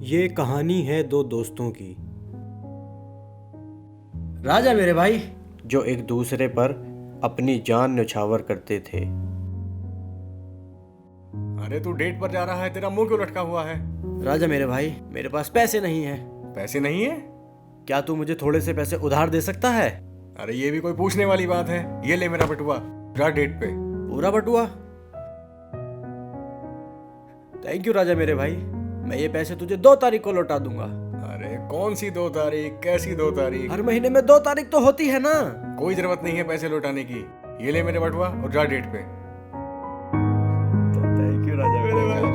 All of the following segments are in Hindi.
ये कहानी है दो दोस्तों की राजा मेरे भाई। जो एक दूसरे पर अपनी जान न्यौछावर करते थे। अरे तू डेट पर जा रहा है, तेरा मुंह क्यों लटका हुआ है? राजा मेरे भाई, मेरे पास पैसे नहीं है। पैसे नहीं है? क्या तू मुझे थोड़े से पैसे उधार दे सकता है? अरे ये भी कोई पूछने वाली बात है? ये ले मेरा बटुआ, जा डेट पे। पूरा बटुआ? थैंक यू राजा मेरे भाई, मैं ये पैसे तुझे 2 तारीख को लौटा दूंगा। अरे कौन सी 2 तारीख, कैसी 2 तारीख? हर महीने में 2 तारीख तो होती है ना। कोई जरूरत नहीं है पैसे लौटाने की। ये ले मेरे बटुआ और जा डेट पे। थैंक यू राजा मेरे भाई।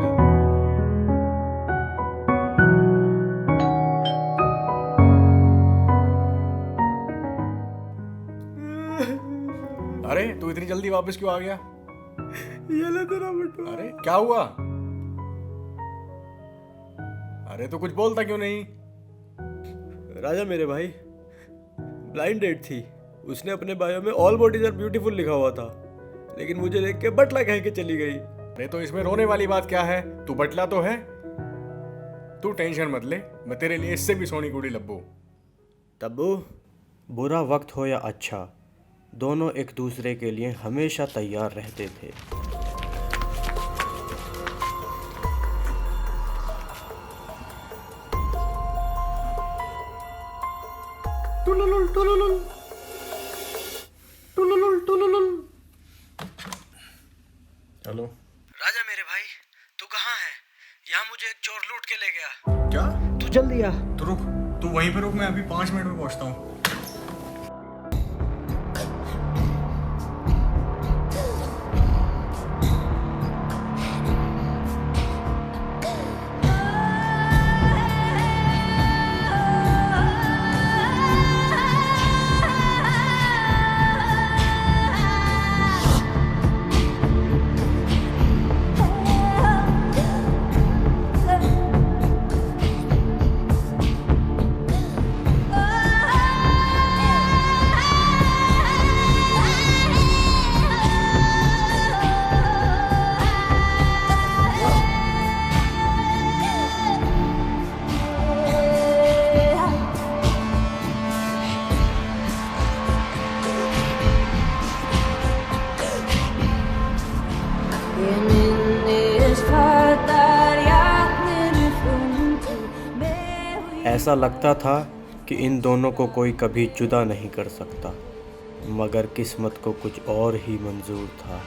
अरे तू इतनी जल्दी वापस क्यों आ गया? ये ले तेरा बटुआ। अरे क्या हुआ? अरे तू कुछ बोलता क्यों नहीं? राजा मेरे भाई, ब्लाइंड डेट थी। उसने अपने बायो में ऑल बॉडीज आर ब्यूटीफुल लिखा हुआ था, लेकिन मुझे देख के बटला कह के चली गई। अरे तो इसमें रोने वाली बात क्या है? तू बटला तो है। तू टेंशन मत ले, मैं तेरे लिए इससे भी सोनी कुड़ी लब्बू। तब्बू, बुरा वक्त हो या अच्छा, दोनों एक दूसरे के लिए हमेशा तैयार रहते थे। टुलुलुल टुलुलुल टुलुलुल टुलुलुल। हेलो। राजा मेरे भाई, तू कहाँ है? यहाँ मुझे एक चोर लूट के ले गया। क्या? तू जल्दी आ। तू रुक, तू वहीं पे रुक, मैं अभी 5 मिनट में पहुंचता हूँ। ऐसा लगता था कि इन दोनों को कोई कभी जुदा नहीं कर सकता, मगर किस्मत को कुछ और ही मंजूर था।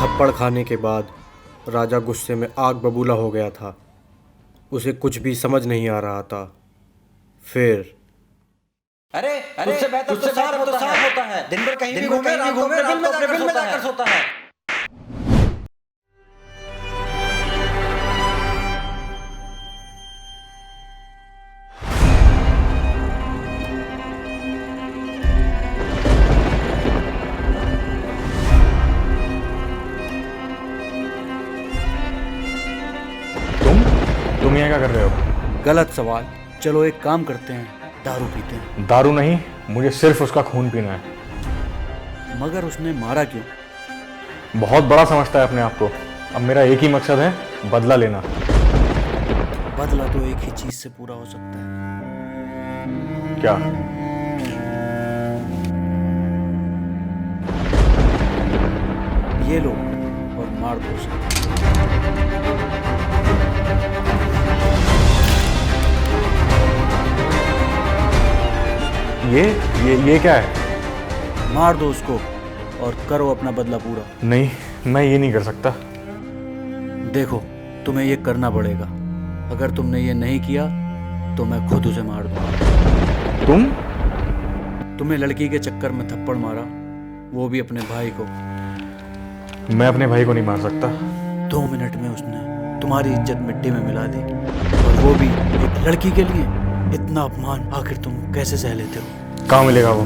थप्पड़ खाने के बाद राजा गुस्से में आग बबूला हो गया था। उसे कुछ भी समझ नहीं आ रहा था। फिर अरे तुझसे बेहतर तो साफ होता है। दिन भर कहीं भी घूमे, रात को अपने बिल में जाकर सोता है। तुम यहाँ क्या कर रहे हो? गलत सवाल। चलो एक काम करते हैं, दारू पीते हैं। दारू नहीं, मुझे सिर्फ उसका खून पीना है। मगर उसने मारा क्यों? बहुत बड़ा समझता है अपने आप को। अब मेरा एक ही मकसद है, बदला लेना। बदला तो एक ही चीज से पूरा हो सकता है। क्या? ये लो और मार दो उसे। ये क्या है? मार दो उसको और करो अपना बदला पूरा। नहीं, मैं ये नहीं कर सकता। देखो, तुम्हें ये करना पड़ेगा। अगर तुमने ये नहीं किया तो मैं खुद उसे मार दूंगा। तुम्हें लड़की के चक्कर में थप्पड़ मारा, वो भी अपने भाई को। मैं अपने भाई को नहीं मार सकता। 2 मिनट में उसने तुम्हारी इज्जत मिट्टी में मिला दी, और वो भी एक लड़की के लिए। इतना अपमान आखिर तुम कैसे सह लेते हो? कहाँ मिलेगा वो?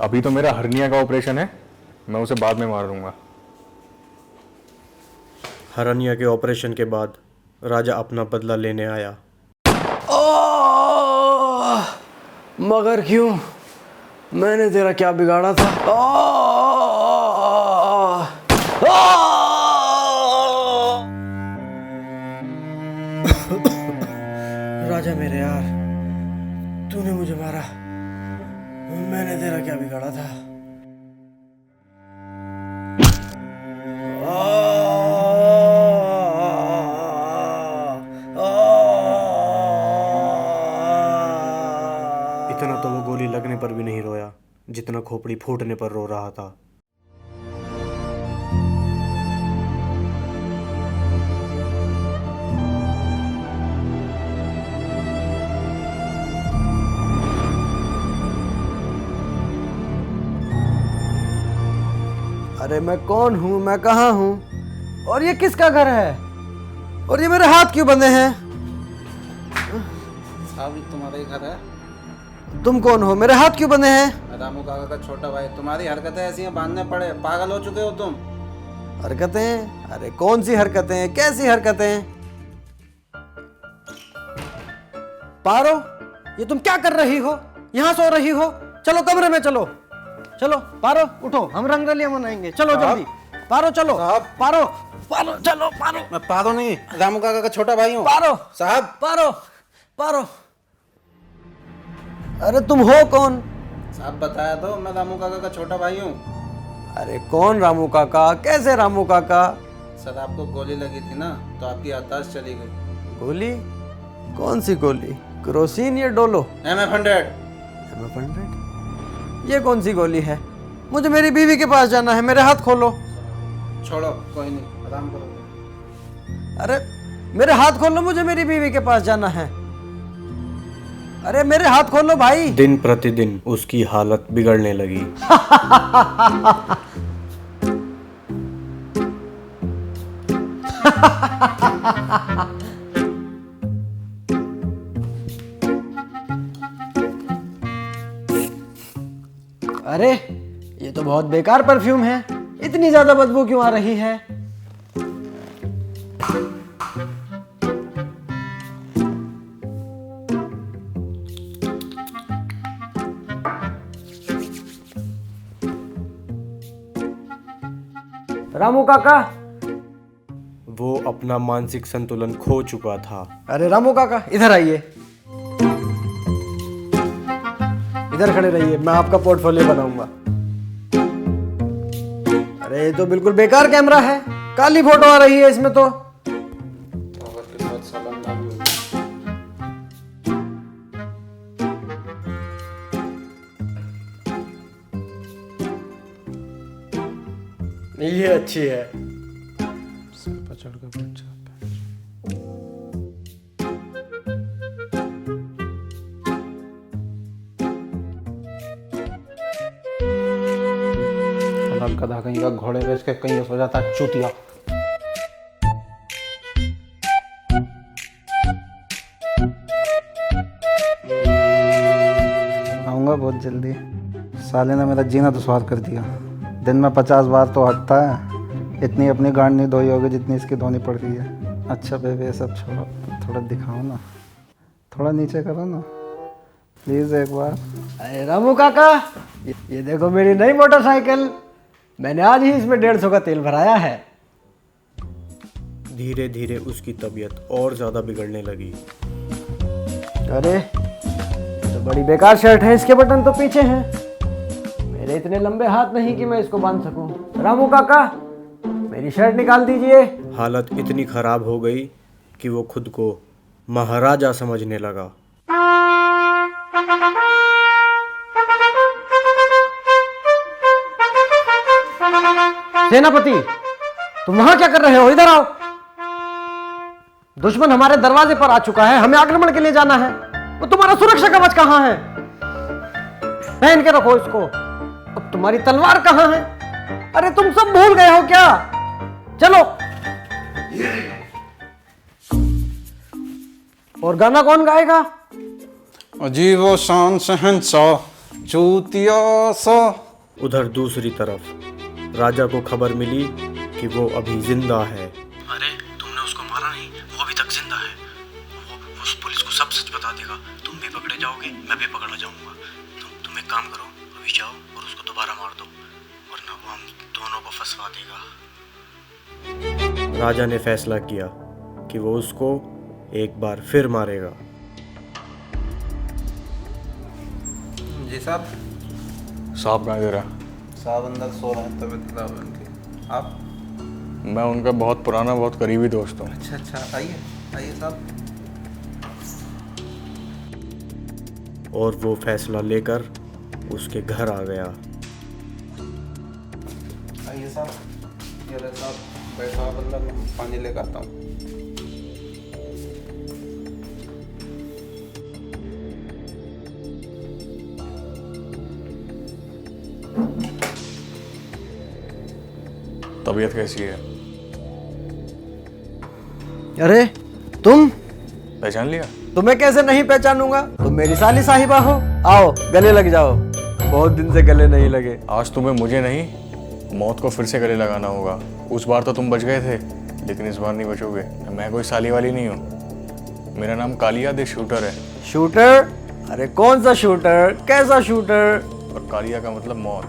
अभी तो मेरा हर्निया का ऑपरेशन है, मैं उसे बाद में मार दूंगा। हरनिया के ऑपरेशन के बाद राजा अपना बदला लेने आया। मगर क्यों? मैंने तेरा क्या बिगाड़ा था? राजा मेरे यार, तूने मुझे मारा। मैंने तेरा क्या बिगाड़ा था? इतना तो वो गोली लगने पर भी नहीं रोया जितना खोपड़ी फूटने पर रो रहा था। अरे मैं कौन हूँ, मैं कहाँ हूँ, और ये किसका घर है, और ये मेरे हाथ क्यों बंधे हैं? साहब ये तुम्हारा ही घर है। तुम कौन हो? मेरे हाथ क्यों बंधे हैं? रामू काका का छोटा भाई। तुम्हारी हरकतें ऐसी हैं, बांधने पड़े। पागल हो चुके हो तुम। हरकतें? अरे कौन सी हरकतें, कैसी हरकतें? पारो, ये तुम क्या कर रही हो? यहाँ सो रही हो? चलो कमरे में चलो। चलो पारो उठो, हम रंगरलियां मनाएंगे। चलो जल्दी पारो, चलो पारो, पारो चलो पारो। मैं पारो नहीं, रामू काका का छोटा भाई हूँ। पारो साहब पारो पारो। अरे तुम हो कौन? साहब बताया तो, मैं रामू काका का छोटा भाई हूँ। अरे कौन रामू काका, कैसे रामू काका? सर आपको गोली लगी थी ना, तो आपकी आताश चली गई। गोली? कौन सी गोली? क्रोसिन या डोलो? MF100। MF100? ये कौन सी गोली है? मुझे मेरी बीवी के पास जाना है, मेरे हाथ खोलो। छोड़ो, कोई नहीं, आराम करो। अरे मेरे हाथ खोलो, मुझे मेरी बीवी के पास जाना है। अरे मेरे हाथ खोलो भाई। दिन प्रतिदिन उसकी हालत बिगड़ने लगी। अरे ये तो बहुत बेकार परफ्यूम है, इतनी ज्यादा बदबू क्यों आ रही है? रामू काका, वो अपना मानसिक संतुलन खो चुका था। अरे रामू काका इधर आइए, इधर खड़े रहिए, मैं आपका पोर्टफोलियो बनाऊंगा। अरे ये तो बिल्कुल बेकार कैमरा है, काली फोटो आ रही है इसमें तो। ये अच्छी है। चढ़ के बैठ जा। गधा कहीं का, घोड़े बेच के कहीं सो जाता है चूतिया। आऊंगा बहुत जल्दी। साले ने मेरा जीना दुश्वार कर दिया। दिन में 50 बार तो हटता है। इतनी अपनी गांड नहीं धोई होगी जितनी इसकी धोनी पड़ रही है। अच्छा बेबी ये सब छोड़ो, थोड़ा दिखाओ ना, थोड़ा नीचे करो ना प्लीज एक बार। अरे रामू काका, ये देखो मेरी नई मोटरसाइकिल, मैंने आज ही इसमें 150 का तेल भराया है। धीरे धीरे उसकी तबीयत और ज्यादा बिगड़ने लगी। अरे ये तो बड़ी बेकार शर्ट है, इसके बटन तो पीछे हैं। मेरे इतने लंबे हाथ नहीं कि मैं इसको बांध सकूं। रामू काका मेरी शर्ट निकाल दीजिए। हालत इतनी खराब हो गई कि वो खुद को महाराजा समझने लगा। सेनापति, तुम वहां क्या कर रहे हो? इधर आओ। दुश्मन हमारे दरवाजे पर आ चुका है, हमें आक्रमण के लिए जाना है। वो तुम्हारा सुरक्षा कवच कहां है? पहन के रखो इसको। अब तुम्हारी तलवार कहां है? अरे तुम सब भूल गए हो क्या? चलो। और गाना कौन गाएगा? अजीबो शान शहंशाह चूतिया सा। उधर दूसरी तरफ राजा को खबर मिली कि वो अभी जिंदा है। अरे तुमने उसको मारा नहीं, वो अभी तक जिंदा है। वो पुलिस को सब सच बता देगा। तुम भी पकड़े जाओगे, मैं भी पकड़ा जाऊंगा। तुम एक काम करो, अभी फंसवा देगा। राजा ने फैसला किया कि वो उसको एक बार फिर मारेगा। जी साहब। साहब कहाँ दे रहा? साहब अंदर सो रहे हैं, तबीयत खराब है उनकी। आप? मैं उनका बहुत पुराना, बहुत करीबी दोस्त हूँ। अच्छा अच्छा, आइए आइए साहब। और वो फैसला लेकर उसके घर आ गया। आइए साहब। ये रहे साहब, बैठो आप अंदर, मैं पानी लेकर आता हूँ। तबीयत कैसी है? अरे तुम? पहचान लिया? तुम्हें कैसे नहीं पहचानूंगा? तुम मेरी साली साहिबा हो। आओ गले लग जाओ, बहुत दिन से गले नहीं लगे। आज तुम्हें मुझे नहीं, मौत को फिर से गले लगाना होगा। उस बार तो तुम बच गए थे, लेकिन इस बार नहीं बचोगे। मैं कोई साली वाली नहीं हूँ। मेरा नाम कालिया द शूटर है। शूटर? अरे कौन सा शूटर, कैसा शूटर? और कालिया का मतलब मौत।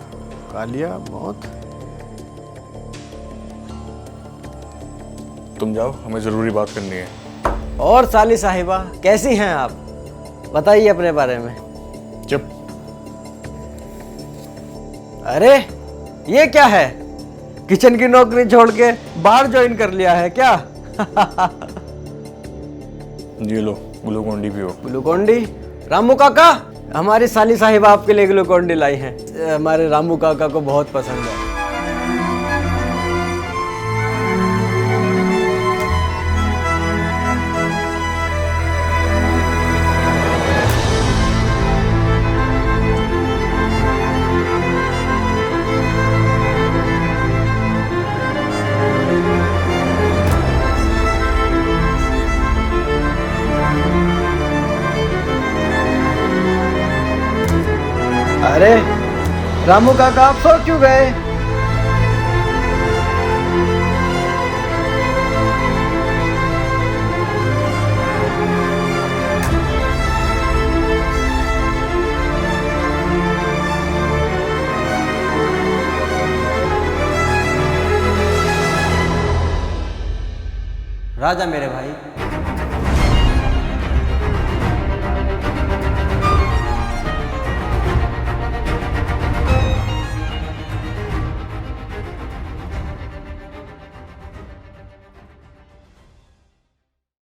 कालिया मौत? तुम जाओ, हमें ज़रूरी बात करनी है। और साली साहिबा कैसी हैं आप? बताइए अपने बारे में। चुप। अरे ये क्या है? किचन की नौकरी छोड़ के बाहर ज्वाइन कर लिया है क्या? ये लो, ग्लूकोन डी पियो। Glucon D? रामू काका, हमारी साली साहिबा आपके लिए ग्लूकोन डी लाई है। हमारे रामू काका को बहुत पसंद है। अरे रामू काका, आप सो क्यों गए? राजा मेरे भाई,